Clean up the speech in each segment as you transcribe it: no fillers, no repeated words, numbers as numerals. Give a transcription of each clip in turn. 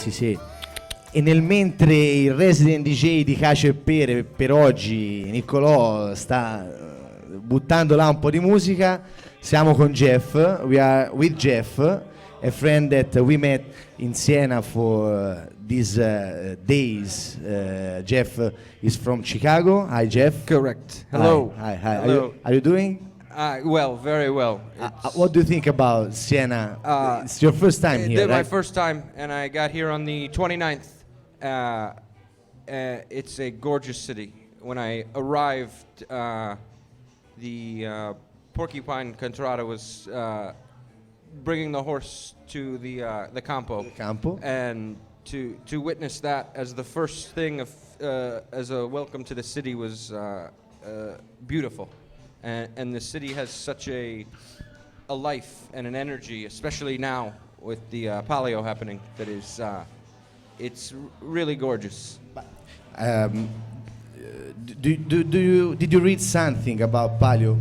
sì, sì. E nel mentre il resident DJ di Cacio&Palio per oggi, Niccolò, sta buttando là un po' di musica, siamo con Jeff. We are with Jeff, a friend that we met in Siena for these days. Jeff is from Chicago. Hi, Jeff. Correct. Hello. Hi. Hello. Are you doing? Well, very well. What do you think about Siena? It's your first time here, My right? first time, and I got here on the 29th. It's a gorgeous city. When I arrived, the porcupine contrada was bringing the horse to the campo. And to witness that as the first thing as a welcome to the city was beautiful. And the city has such a life and an energy, especially now with the Palio happening, that is, it's really gorgeous. Did you read something about Palio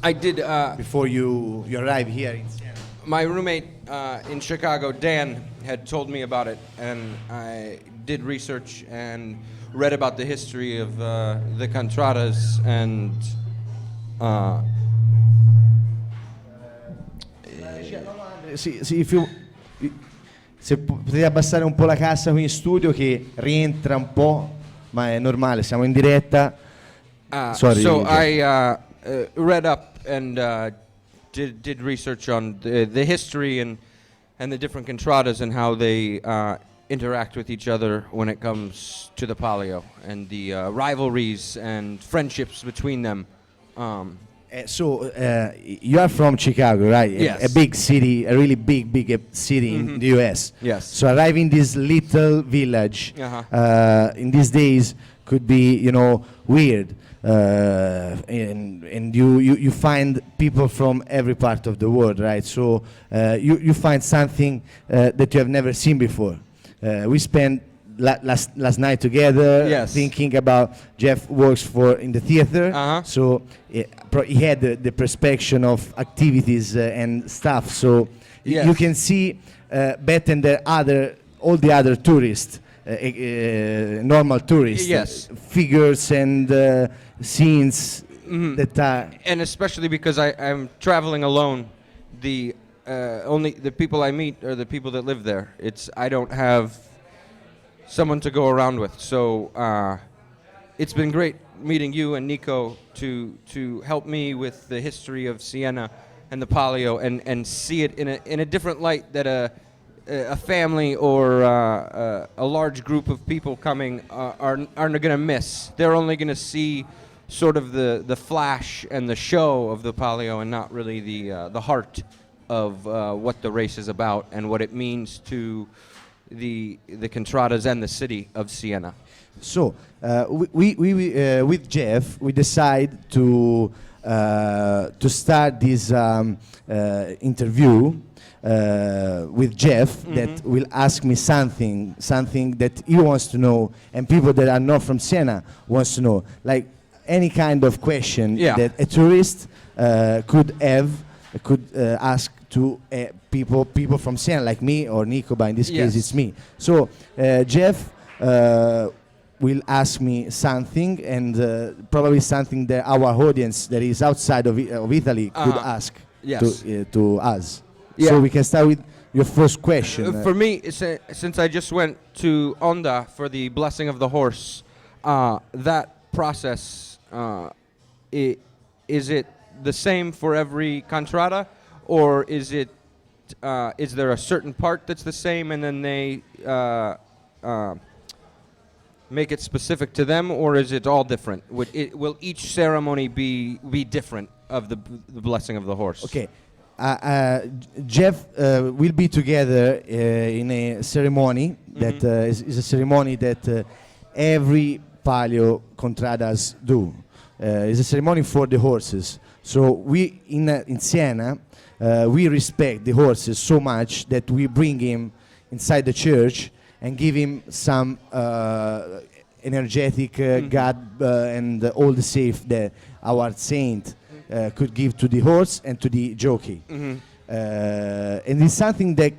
I did. before you arrived here in Siena? My roommate in Chicago, Dan, had told me about it, and I did research and read about the history of the contradas and. Se potete abbassare un po' la cassa qui in studio che rientra un po', ma è normale, siamo in diretta. Sorry. So I read up and did research on the history and the different contradas and how they interact with each other when it comes to the Palio and the rivalries and friendships between them. So you are from Chicago, right? Yes. A big city, a really big city in the US. Yes. So arriving this little village in these days could be, weird. And you find people from every part of the world, right? So you find something that you have never seen before. We spent last night together, yes, thinking about Jeff works in the theater, so he had the perspective of activities and stuff. So yes, you can see better than all the other tourists, normal tourists, yes, figures and scenes that are. And especially because I'm traveling alone, only the people I meet are the people that live there. I don't have someone to go around with, so it's been great meeting you and Nico to help me with the history of Siena and the Palio and see it in a different light that a family or a large group of people coming aren't going to miss. They're only going to see sort of the flash and the show of the Palio and not really the heart of what the race is about and what it means to the contradas and the city of Siena. So we with Jeff we decide to start this interview with Jeff that will ask me something that he wants to know and people that are not from Siena wants to know, like any kind of question that a tourist could ask to people from Siena, like me or Nico, but in this case it's me. So Jeff will ask me something, and probably something that our audience that is outside of Italy could ask to us. Yeah. So we can start with your first question. For me, since I just went to Onda for the blessing of the horse, that process, is it the same for every contrada? Or is there a certain part that's the same and then they make it specific to them, or is it all different? Will each ceremony be different of the blessing of the horse? Okay. Jeff will be together in a ceremony that is a ceremony that every Palio contradas do. It's a ceremony for the horses. So we in Siena we respect the horses so much that we bring him inside the church and give him some energetic God and all the safe that our saint could give to the horse and to the jockey. And it's something that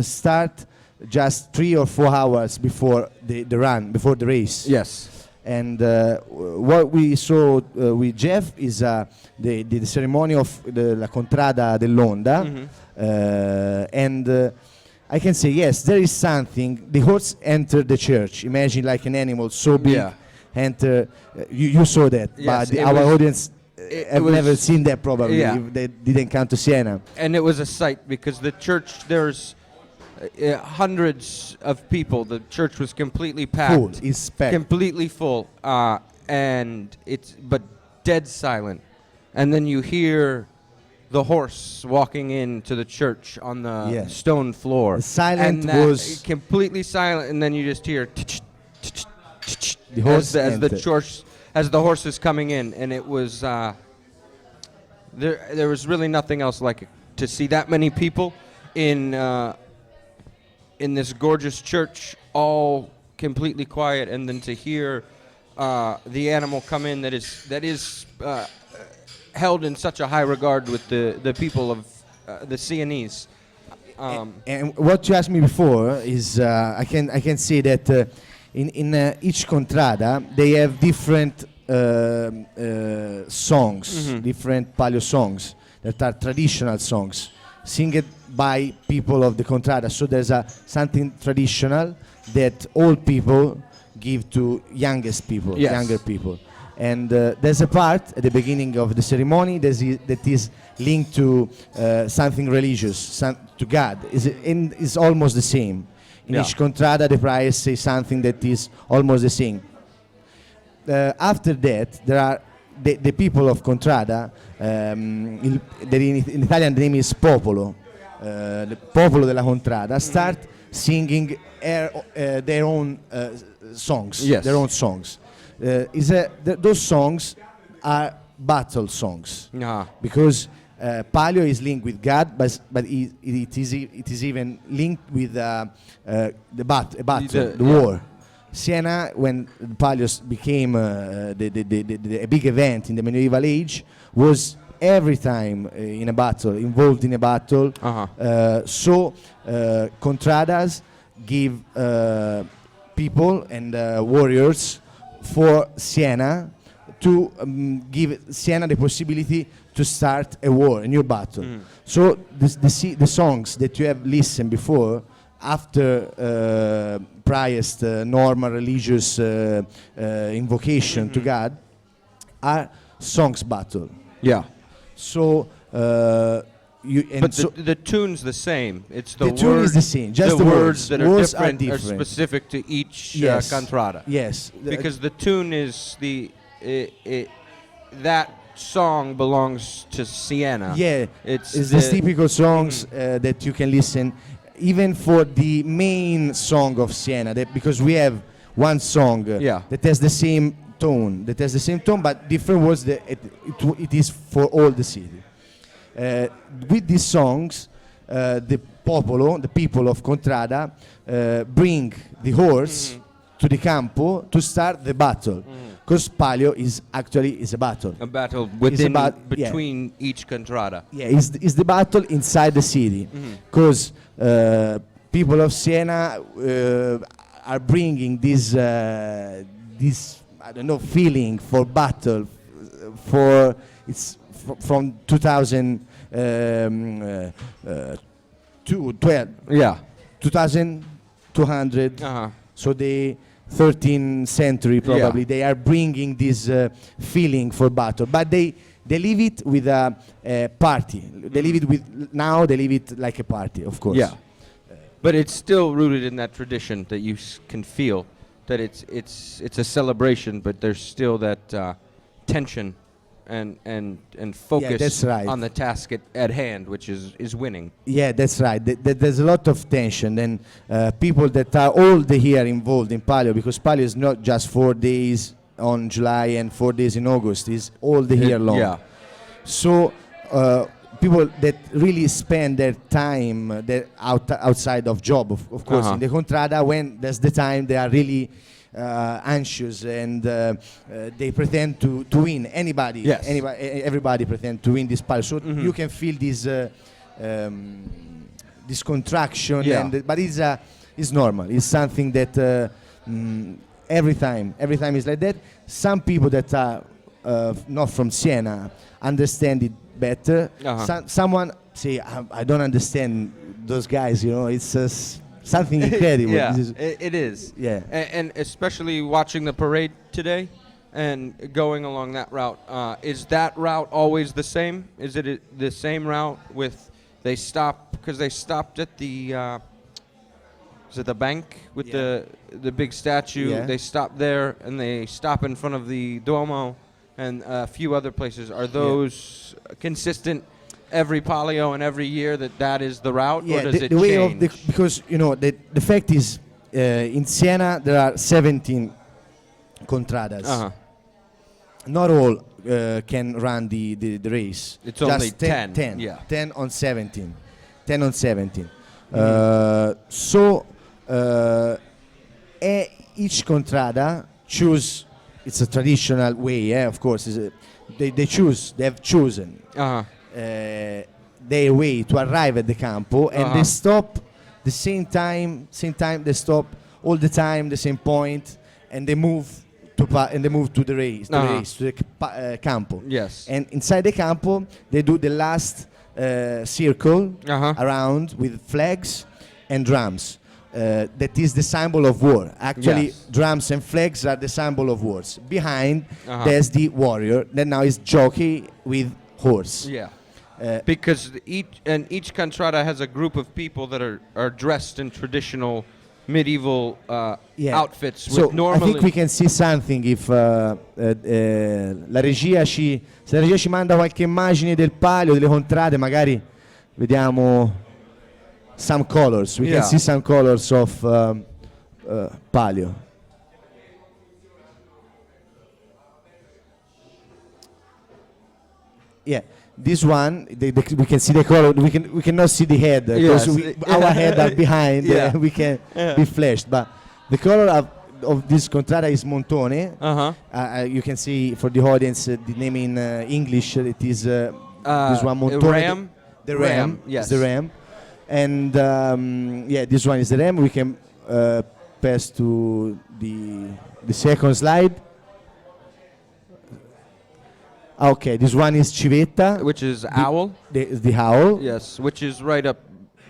start just 3 or 4 hours before the run, before the race. Yes. And what we saw with Jeff is the ceremony of la Contrada dell'Onda. And I can say, yes, there is something. The horse entered the church. Imagine like an animal so big. Yeah. Enter. You saw that, Yes, but our audience have never seen that probably. Yeah. If they didn't come to Siena. And it was a sight because the church, there's hundreds of people. The church was completely packed. Full, it's packed. Completely full. And it's but dead silent. And then you hear the horse walking into the church on the stone floor. The silent and was completely silent, and then you just hear the horse as the horse is coming in, and it was there was really nothing else like it. To see that many people in this gorgeous church, all completely quiet, and then to hear the animal come in that is held in such a high regard with the people of the Sienese. And what you asked me before is I can say that in each contrada they have different songs, different Palio songs that are traditional songs, singed by people of the contrada. So there's something traditional that old people give to youngest people, younger people. And there's a part at the beginning of the ceremony that is linked to something religious, to God. Is almost the same. In each contrada, the priest says something that is almost the same. After that, there are the people of contrada. In Italian, the name is popolo. The popolo della contrada start singing their own songs. Yes. Their own songs. Those songs are battle songs because Palio is linked with God, but it is even linked with the war. Siena, when Palio became a big event in the medieval age, was every time in a battle, involved in a battle. So contradas give people and warriors for Siena to give Siena the possibility to start a war, a new battle. So the songs that you have listened before, after priest normal religious invocation to God, are songs battle. Yeah. So the tune's the same. It's the tune is the same. Just the words that are words different are specific to each contrada. Yes. Because the tune is that song belongs to Siena. Yeah. It's the typical songs that you can listen, even for the main song of Siena. Because we have one song that has the same tone, but different words. It is for all the city. With these songs, the people of Contrada, bring the horse to the campo to start the battle. Because Palio is a battle. A battle between each contrada. Yeah, it's the battle inside the city. Because people of Siena are bringing this feeling for battle. From 2012. Yeah. 2200. So the 13th century probably. They are bringing this feeling for battle, but they leave it with a party. They leave it like a party, of course. Yeah. But it's still rooted in that tradition that you can feel that it's a celebration, but there's still that tension and focus on the task at hand, which is winning. Yeah, that's right. There's a lot of tension, and people that are all the year involved in Palio, because Palio is not just 4 days on July and 4 days in August, it's all the year long. Yeah. So people that really spend their time outside of job, of course, in the contrada, when there's the time they are really anxious and they pretend to win. Everybody pretend to win this Palio. So you can feel this contraction, but it's a It's normal. It's something that every time is like that. Some people that are not from Siena understand it better. Someone say, I don't understand those guys. It's something incredible. Yeah, it is. Yeah, and especially watching the parade today and going along that route. Is that route always the same? Is it the same route with they stopped at the is it the bank with the big statue? Yeah. They stop there and they stop in front of the Duomo and a few other places. Are those consistent every Palio and every year that is the route, or does it the way change? Because the fact is in Siena there are 17 contradas. Not all can run the race. It's just only 10. 10. Yeah. 10 on 17. 10 on 17. Each contrada choose. It's a traditional way, of course. They have chosen their way to arrive at the campo, and they stop the same time. They stop all the time, the same point, and they move to the race, to the campo. Yes. And inside the campo, they do the last circle around with flags and drums. That is the symbol of war. Actually, drums and flags are the symbol of wars. Behind, there's the warrior that now is jockey with horse. Yeah. Because each contrada has a group of people that are dressed in traditional medieval outfits. So with normally I think we can see something if se la regia ci manda qualche immagine del palio, delle contrade, magari vediamo some colors. We can see some colors of palio. Yeah. This one, we can see the color. We cannot see the head because our head are behind. We can be flashed. But the color of this contrada is Montone. You can see for the audience the name in English. It is this one Montone. Ram. The ram. Yes. The ram. And this one is the ram. We can pass to the second slide. Okay, this one is Civetta, which is owl. The owl. Yes, which is right up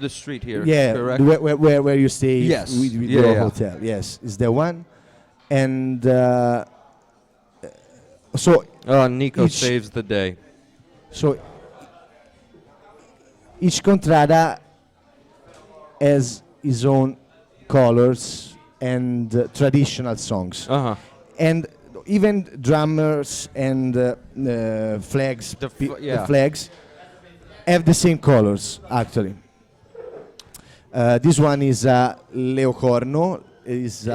the street here. Yeah, correct. Where you stay. Yes. with your hotel. Yes, is the one, and so. Nico saves the day. So each contrada has his own colors and traditional songs, and even drummers and flags, the flags have the same colors actually. This one is Leocorno, is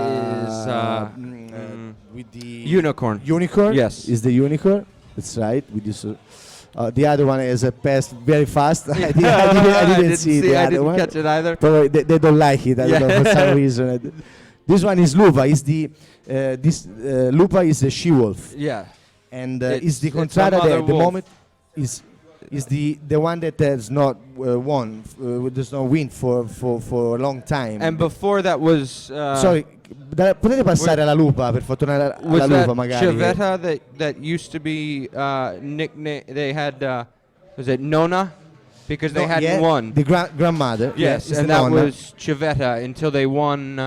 with the unicorn. Unicorn, yes, is the unicorn. That's right. With this, the other one is passed very fast. I didn't see the other one. I didn't catch it either. Probably they don't like it. I don't know for some reason. This one is Lupa. Is the Lupa is the she-wolf. Yeah. And is the contrada that at the moment is the one that has not won, does not win for a long time. And before that was sorry, potete passare alla Lupa per tornare alla Lupa magari. Civetta that used to be nickname. They had was it Nona? Because they hadn't won. The grandmother. Yes, and that was Civetta until they won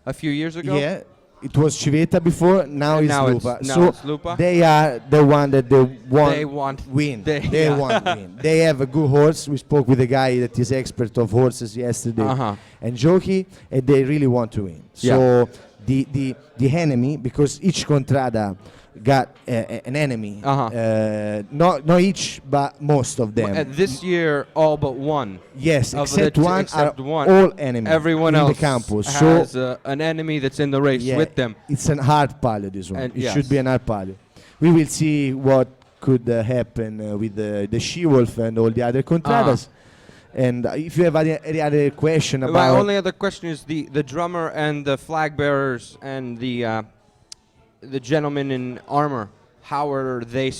a few years ago. Yeah, it was Civetta before. Now it's Lupa. It's Lupa. They are the one that they want win. They want win. They have a good horse. We spoke with a guy that is expert of horses yesterday and jockey, and they really want to win. So the enemy, because each contrada got an enemy. Not each, but most of them. This year, all but one. Yes, except one are all enemies. Everyone in else the campus has an enemy that's in the race with them. It's an hard palio, this one. It should be an hard palio. We will see what could happen with the she-wolf and all the other contradas. And if you have any other question about... My only other question is the drummer and the flag bearers and the gentlemen in armor. How are they?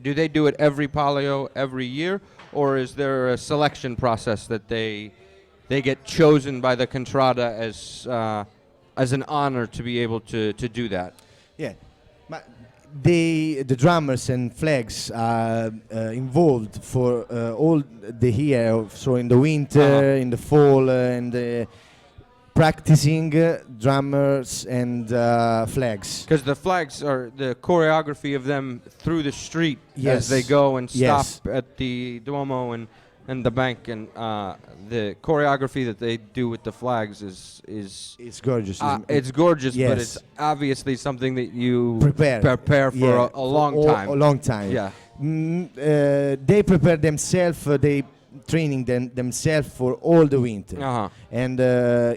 Do they do it every palio every year, or is there a selection process that they they get chosen by the contrada as an honor to be able to do that. Yeah, but the drummers and flags are involved for all the year. So in the winter, in the fall, and practicing drummers and flags. Because the flags are the choreography of them through the street Yes. as they go and stop Yes. at the Duomo and the bank, and the choreography that they do with the flags is It's gorgeous. it's gorgeous, but Yes. it's obviously something that you prepare for yeah, a long for time. A long time. Yeah. They prepare themselves. They training themselves for all the winter. And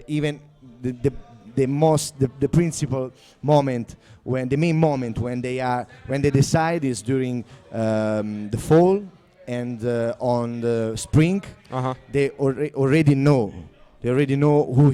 even the principal moment the main moment when they decide is during the fall and on the spring. They already know who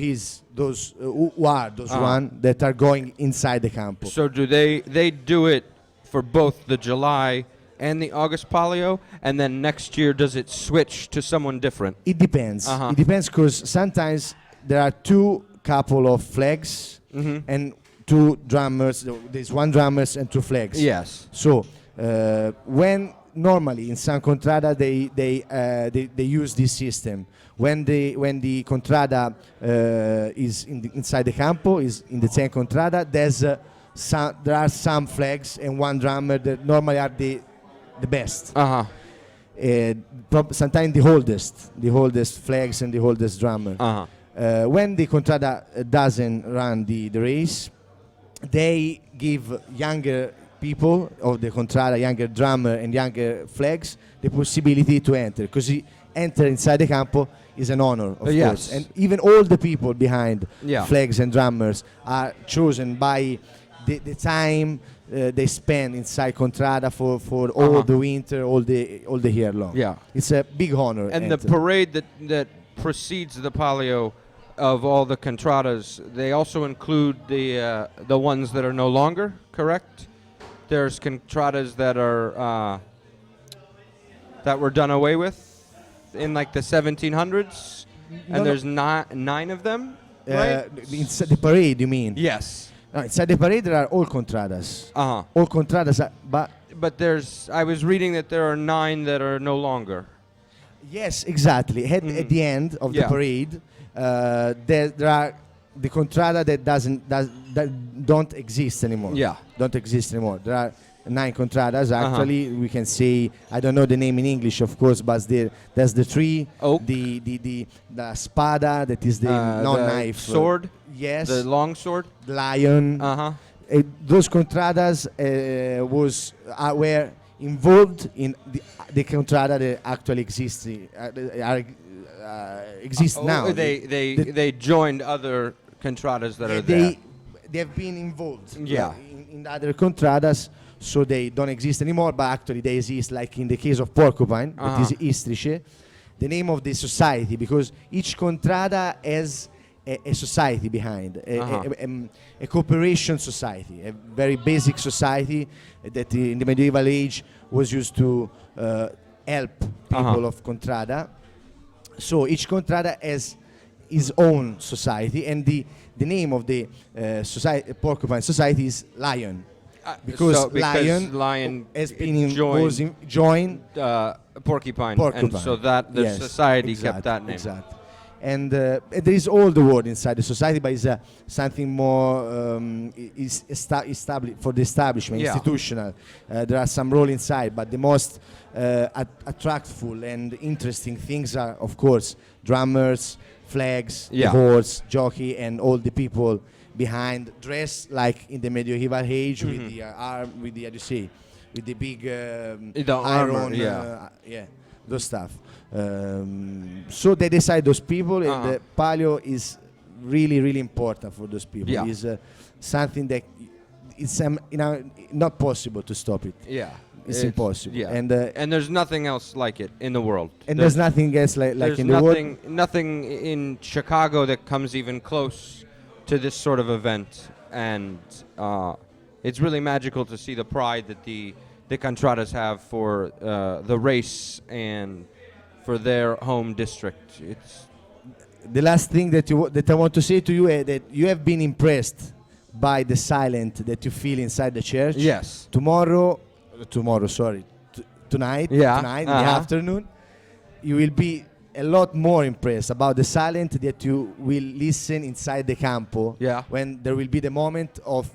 are those one that are going inside the campo. So do they do it for both the July and the August Palio, and then next year does it switch to someone different? It depends. It depends because sometimes there are two couple of flags and two drummers. There's one drummers and two flags. Yes. So when normally in San Contrada they use this system. When the contrada is inside the campo, is in the San Contrada, there are some flags and one drummer that normally are the best. Sometimes the oldest flags and the oldest drummer. When the contrada doesn't run the race, they give younger people of the contrada, younger drummer and younger flags, the possibility to enter, because enter inside the campo is an honor, of course. And even all the people behind flags and drummers are chosen by the time they spend inside Contrada for all the winter, all the year long. Yeah, it's a big honor. And the parade that precedes the Palio of all the Contradas, they also include the ones that are no longer, correct? There's Contradas that are that were done away with in like the 1700s, and there's nine of them, right? Inside the parade, you mean? Yes. No, inside the parade there are all contradas. All contradas, but I was reading that there are 9 that are no longer. Yes, exactly. At the end of the parade, there are the contrada that don't exist anymore. Yeah, don't exist anymore. There are 9 contradas actually. We can say, I don't know the name in English, of course, but there's the tree, oak, the spada, that is the non-knife sword. Yes, the long sword, lion. Those contradas were involved in the contrada that actually exist now. They joined other contradas that are there. They have been involved. In other contradas, so they don't exist anymore. But actually, they exist. Like in the case of Porcupine, that is Istrice, the name of the society, because each contrada has a society behind, a cooperation society, a very basic society that in the medieval age was used to help people of contrada. So each contrada has his own society, and the name of the Porcupine Society is Lion, because Lion has been joined Porcupine, and so that the society kept that name. Exactly. And there is all the word inside the society, but it's something more established for the establishment, institutional. There are some role inside, but the most attractful and interesting things are, of course, drummers, flags, the horse, jockey, and all the people behind, dressed like in the medieval age with the arm, with the with the big iron, those stuff. So they decide those people, and the Palio is really, really important for those people. It's something that it's not possible to stop it. It's impossible. And there's nothing else like it in the world. And there's nothing else like in the world. Nothing in Chicago that comes even close to this sort of event, and it's really magical to see the pride that the Contradas have for the race and for their home district. the last thing that I want to say to you is that you have been impressed by the silence that you feel inside the church. Yes. Tonight, Yeah. tonight in the afternoon, you will be a lot more impressed about the silence that you will listen inside the campo. Yeah. When there will be the moment of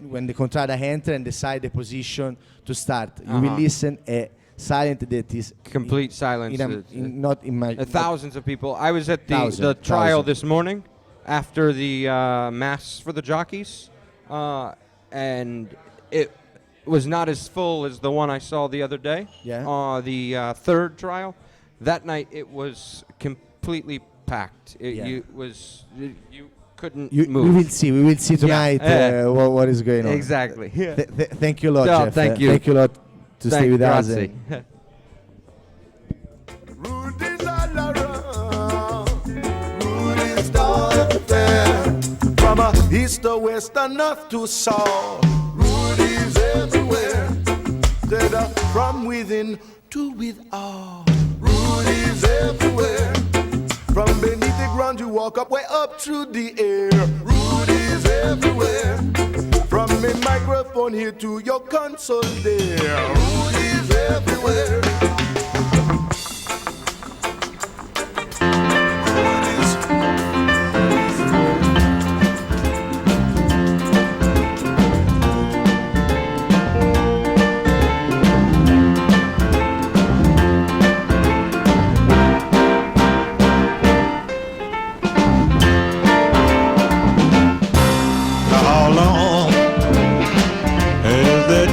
when the contrada enter and decide the position to start. You will listen a silent that is complete silence. Not in my thousands of people. I was at the trial this morning after the mass for the jockeys, and it was not as full as the one I saw the other day. Yeah. The third trial. That night it was completely packed. You couldn't move. We will see tonight what is going on. Exactly. Thank you a lot, Jeff. Thank you. Thank you a lot to stay with us. Rudy's all around. Rudy's down there. From east to west and north to south. Rudy's everywhere. From within to without. Rudy's everywhere. From beneath the ground you walk up way up through the air. Rudy's everywhere. From the microphone here to your console there. Rudy's everywhere.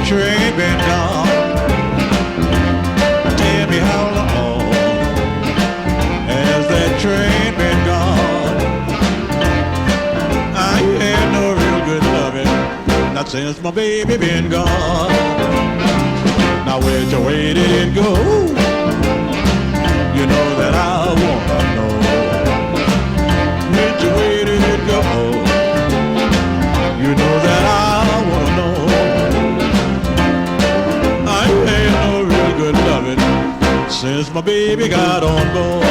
Train been gone. Tell me how long has that train been gone? I ain't had no real good loving, not since my baby been gone. Now which way did it go? You know that I wanna know. Which way did it go? You know that I wanna know. Since my baby got on board.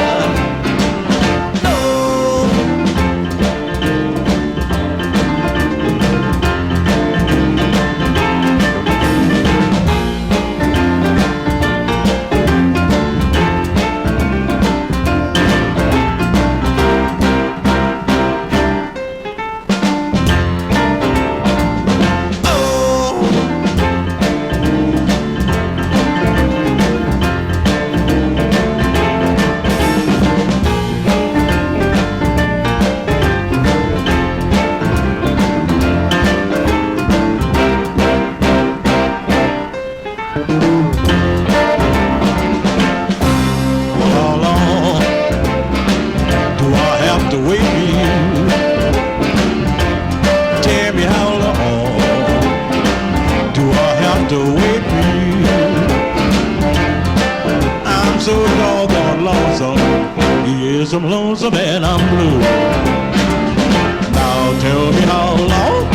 I'm lonesome and I'm blue. Now tell me how long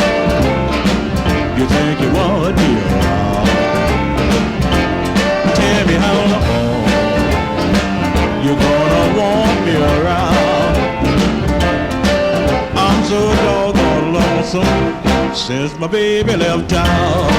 you think you want me around. Tell me how long you're gonna want me around. I'm so doggone lonesome since my baby left town.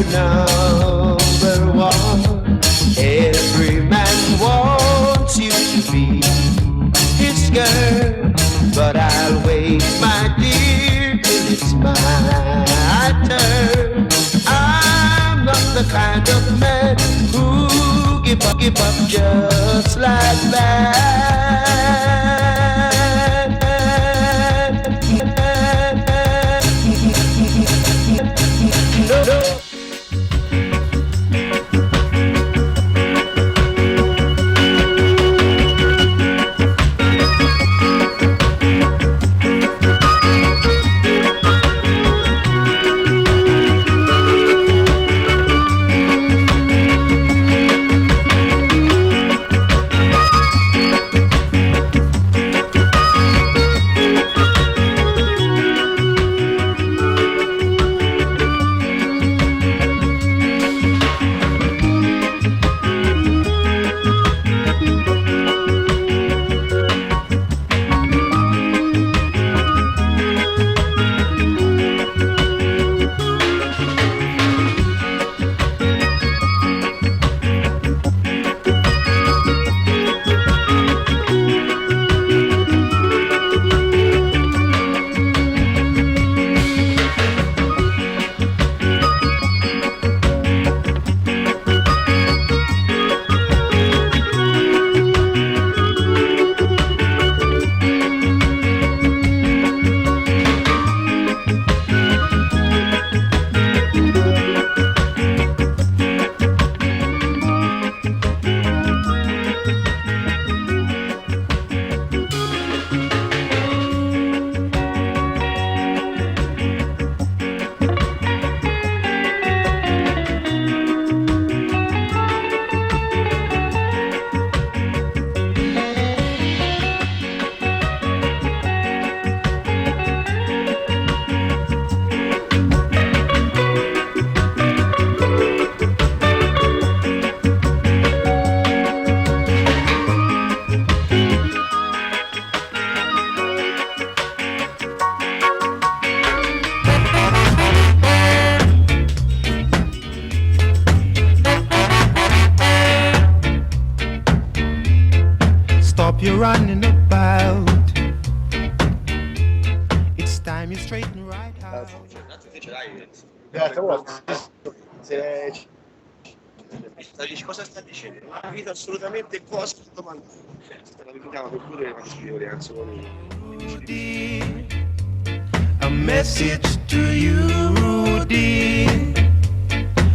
number one. Every man wants you to be his girl, but I'll wait, my dear, till it's my turn. I'm not the kind of man who give up just like that. No. You're running about. It's time you straighten right out. Cosa sta dicendo? Non ho capito assolutamente cosa sta domandando. La ricordiamo per pure quando scrivo le canzoni. A message to you, Rudy.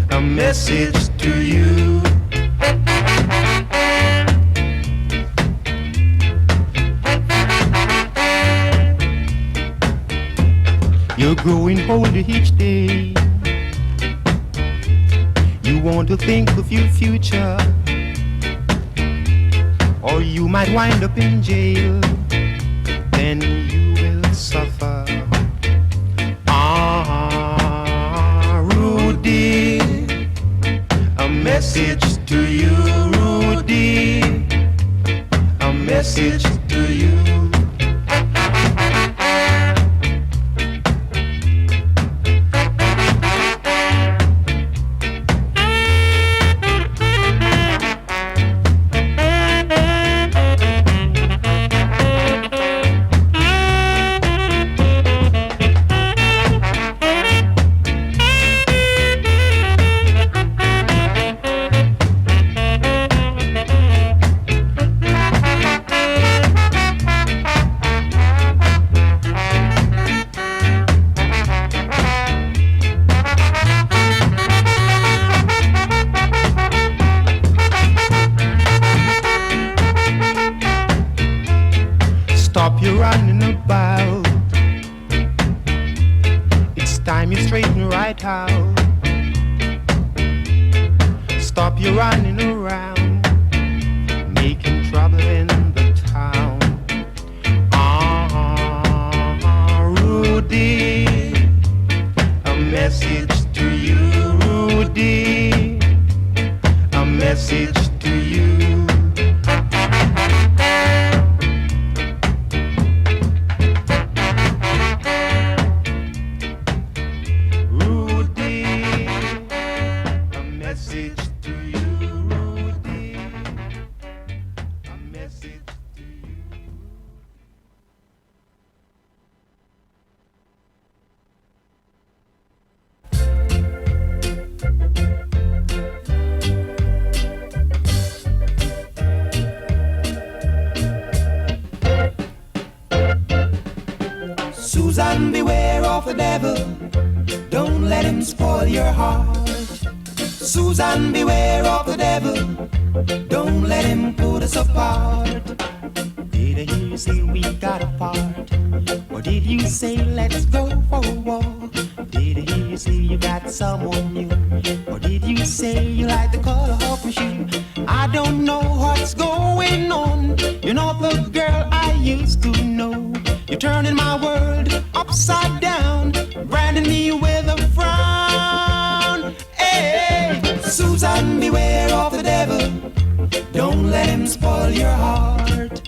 A message to you. You're growing older each day. You want to think of your future, or you might wind up in jail. Then you will suffer. Rudy, a message to you, Rudy, a message to you. Stop your running about. It's time you straighten right out. Stop your running around, making trouble in the town. Rudy, a message to you, Rudy, a message to you. Rudy, devil. Don't let him spoil your heart. Susan, beware of the devil. Don't let him put us apart. Did I hear you say we got apart? Or did you say let's go for a walk? Did I hear you say you got someone new? Or did you say you like the color of my shoe? I don't know what's going on. You're not the girl I used to know. You're turning my world upside down, branding me with a frown. Hey, Susan, beware of the devil. Don't let him spoil your heart.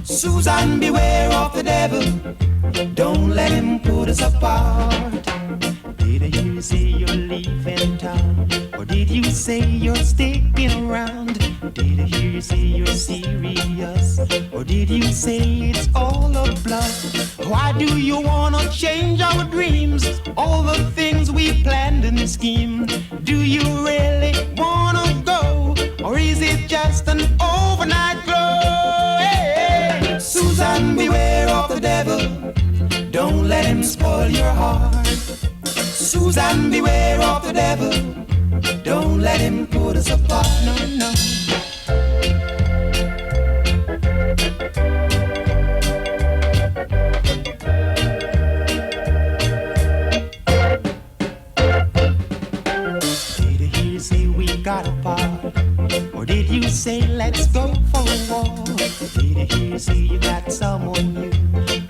Susan, beware of the devil. Don't let him put us apart. Did I hear you say you're leaving town? Or did you say you're sticking around? Did I hear you say you're serious? Or did you say it's all a bluff? Why do you wanna change our dreams? All the things we planned and schemed. Do you really wanna go? Or is it just an overnight glow? Hey, Susan, beware of the devil. Don't let him spoil your heart. Susan, beware of the devil. Don't let him put us apart. No, no. Did I hear you say we got apart? Or did you say let's go for a walk? Did I hear you say you got someone new?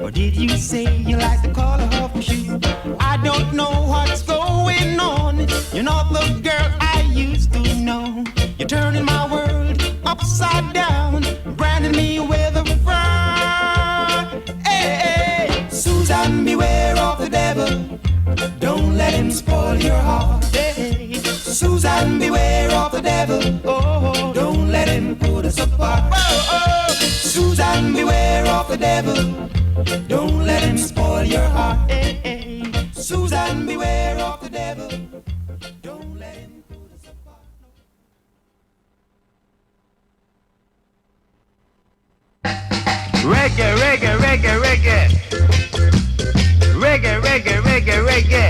Or did you say you like the color of my shoe? I don't know what's going on. You're not the girl I used to know. You're turning my world upside down, branding me with a frown. Hey, hey, Susan, beware of the devil. Don't let him spoil your heart. Hey, Susan, beware of the devil. Oh, don't let him put us apart. Oh, oh. Susan, beware of the devil. Don't let him spoil your heart. Hey, hey. Susan, beware of the devil. Don't let him put us apart. Reggae, reggae, reggae, reggae. Reggae, reggae, reggae, reggae.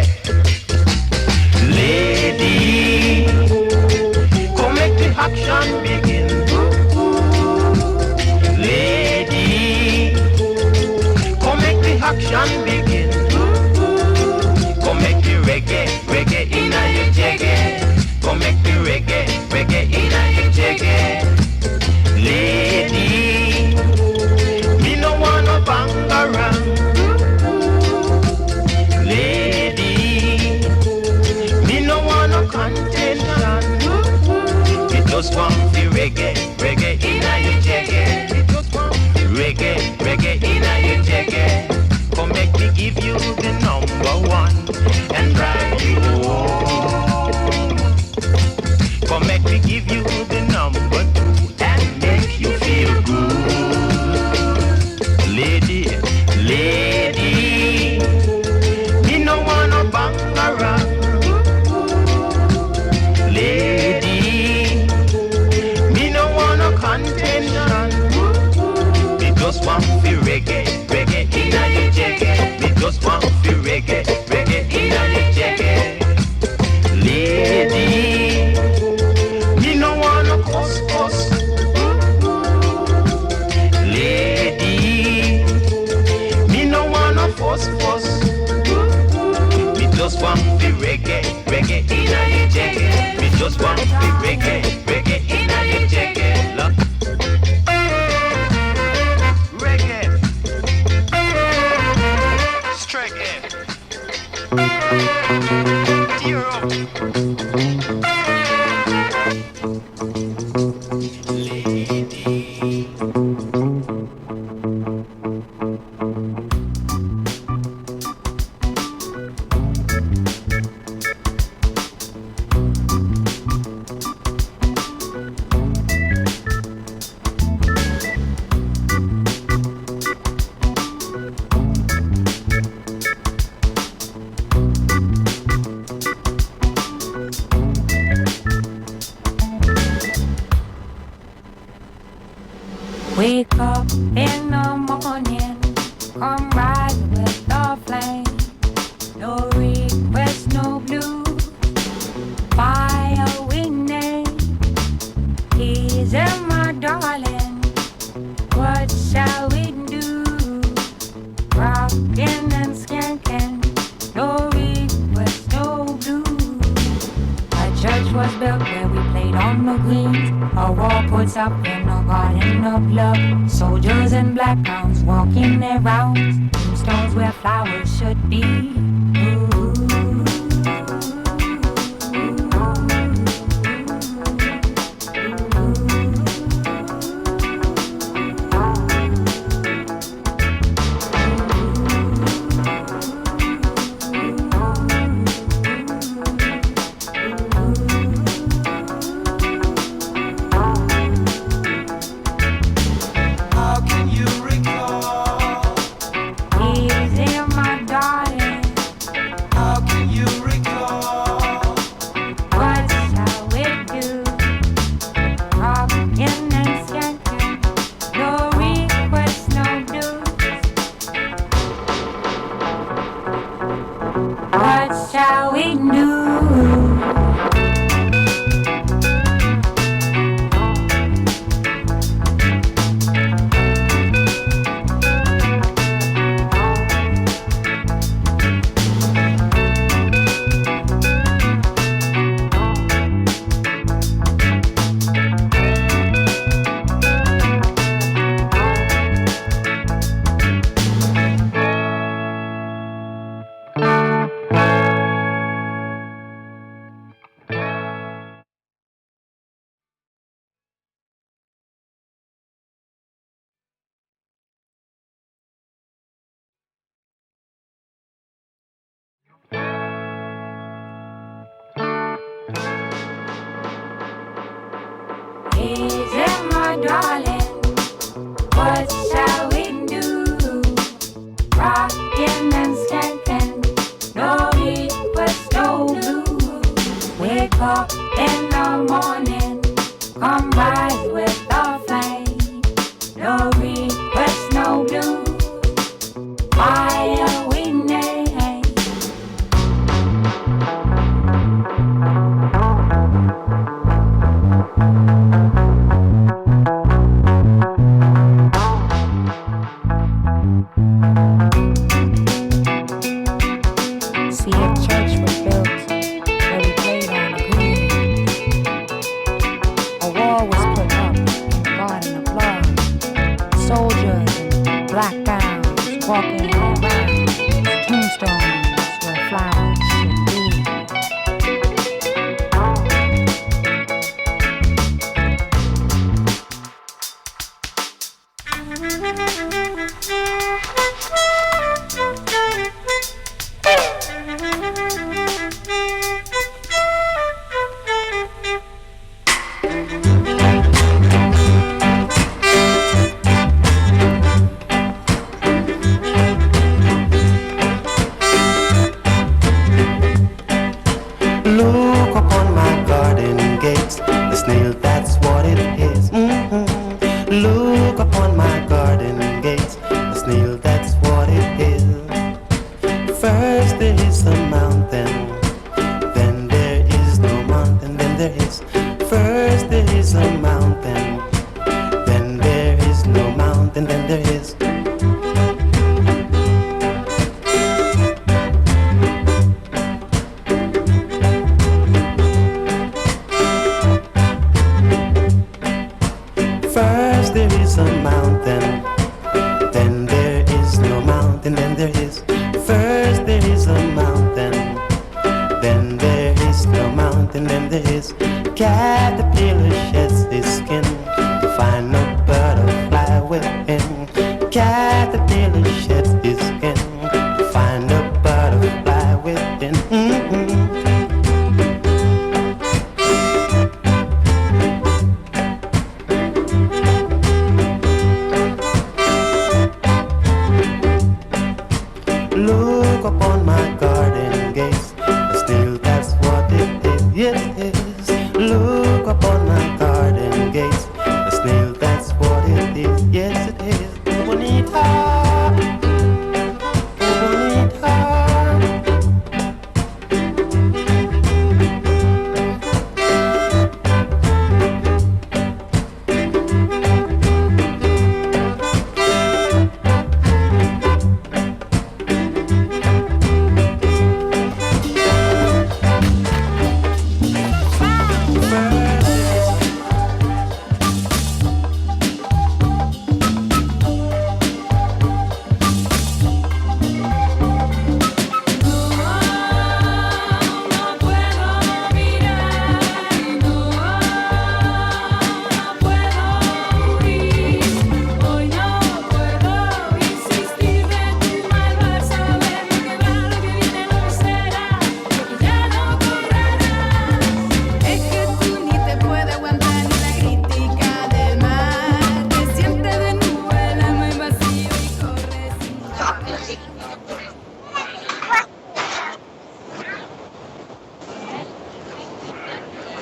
Lady, come make the action begin. Lady, come make the action begin. Come make the reggae, reggae inna your jaggy. Come make the reggae, reggae inna your jaggy. Lady, me no wanna bang around. Lady, me no wanna contention. Me just want the reggae, reggae inna your jaggy. Me just want the reggae, reggae inna your jaggy. Come make me give you the number one and drive you home. Come make me give you the number two and make you feel good. Lady, lady, me no wanna bang around. Lady, me no wanna contention. Me just want the reggae, reggae inna your jaggy. Me just want the reggae, reggae inna your jaggy. Lady, me no wanna cuss, cuss. Lady, me no wanna fuss, fuss. Me just want the reggae, reggae inna your jaggy. Me just want the reggae, reggae inna your jaggy. Look. Reggae, striggae, tear up. Wake up in the morning, come right with the flame. No was built where we played on the greens. A wall puts up in a garden of love. Soldiers in black gowns walking their rounds. Tombstones where flowers should be.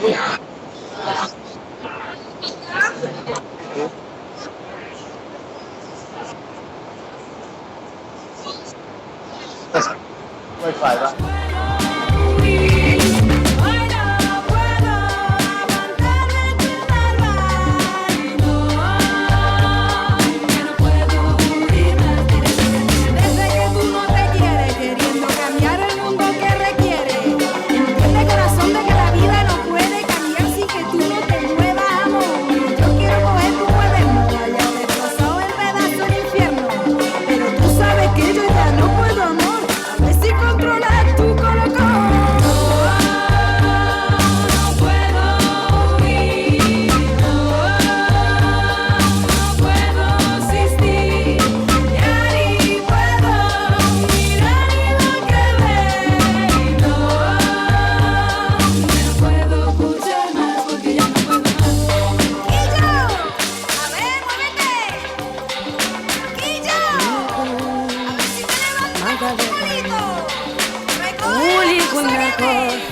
Wi-Fi, va? Desde que tú no te quieres, queriendo cambiar el mundo que requiere. Entiende, corazón, de que la vida no puede cambiar sin que tú no te muevas, amor. Yo quiero coger tu cuaderno, vaya destrozado en pedazos el infierno. Pero tú sabes que yo ya no puedo, amor. A ver si controlas tu colocón. Una cosa.